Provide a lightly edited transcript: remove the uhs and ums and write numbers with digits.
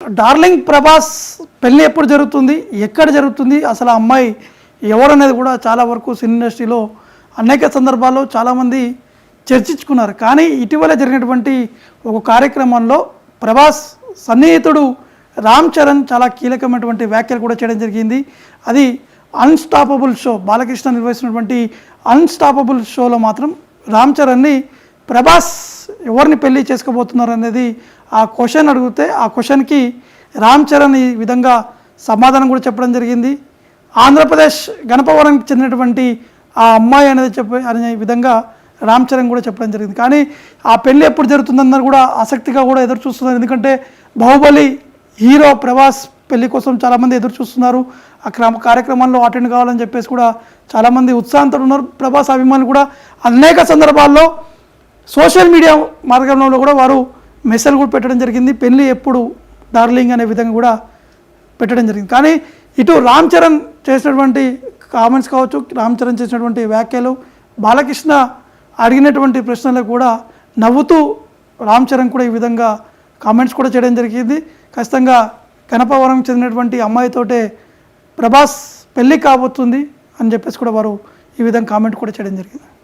Darling Prabhas పెళ్ళి ఎప్పుడు జరుగుతుంది, ఎక్కడ జరుగుతుంది, అసలు ఆ అమ్మాయి ఎవరనేది కూడా చాలా వరకు సినీ ఇండస్ట్రీలో అనేక సందర్భాల్లో చాలామంది చర్చించుకున్నారు. కానీ ఇటీవల జరిగినటువంటి ఒక కార్యక్రమంలో ప్రభాస్ సన్నిహితుడు రామ్ చరణ్ చాలా కీలకమైనటువంటి వ్యాఖ్యలు కూడా చేయడం జరిగింది. అది అన్స్టాపబుల్ షో, బాలకృష్ణ నిర్వహిస్తున్నటువంటి అన్స్టాపబుల్ షోలో మాత్రం రామ్ చరణ్ని ప్రభాస్ ఎవరిని పెళ్లి చేసుకోబోతున్నారు అనేది ఆ క్వశ్చన్ అడిగితే ఆ క్వశ్చన్కి రామ్ చరణ్ ఈ విధంగా సమాధానం కూడా చెప్పడం జరిగింది. ఆంధ్రప్రదేశ్ గణపవరంకి చెందినటువంటి ఆ అమ్మాయి అనేది అనే విధంగా రామ్ చరణ్ కూడా చెప్పడం జరిగింది. కానీ ఆ పెళ్ళి ఎప్పుడు జరుగుతుందన్నది కూడా ఆసక్తిగా కూడా ఎదురు చూస్తున్నారు. ఎందుకంటే బాహుబలి హీరో ప్రభాస్ పెళ్లి కోసం చాలామంది ఎదురు చూస్తున్నారు. ఆ కార్యక్రమాల్లో అటెండ్ కావాలని చెప్పేసి కూడా చాలామంది ఉత్సాహంతో ఉన్నారు. ప్రభాస్ అభిమానులు కూడా అనేక సందర్భాల్లో సోషల్ మీడియా మార్గంలో కూడా వారు మెసేజ్ కూడా పెట్టడం జరిగింది. పెళ్ళి ఎప్పుడు డార్లింగ్ అనే విధంగా కూడా పెట్టడం జరిగింది. కానీ ఇటు రామ్ చరణ్ చేసినటువంటి కామెంట్స్ కావచ్చు, రామ్ చరణ్ చేసినటువంటి వ్యాఖ్యలు, బాలకృష్ణ అడిగినటువంటి ప్రశ్నలకు కూడా నవ్వుతూ రామ్ చరణ్ కూడా ఈ విధంగా కామెంట్స్ కూడా చేయడం జరిగింది. ఖచ్చితంగా గణపవరం చెందినటువంటి అమ్మాయితోటే ప్రభాస్ పెళ్ళి కాబోతుంది అని చెప్పేసి కూడా వారు ఈ విధంగా కామెంట్ కూడా చేయడం జరిగింది.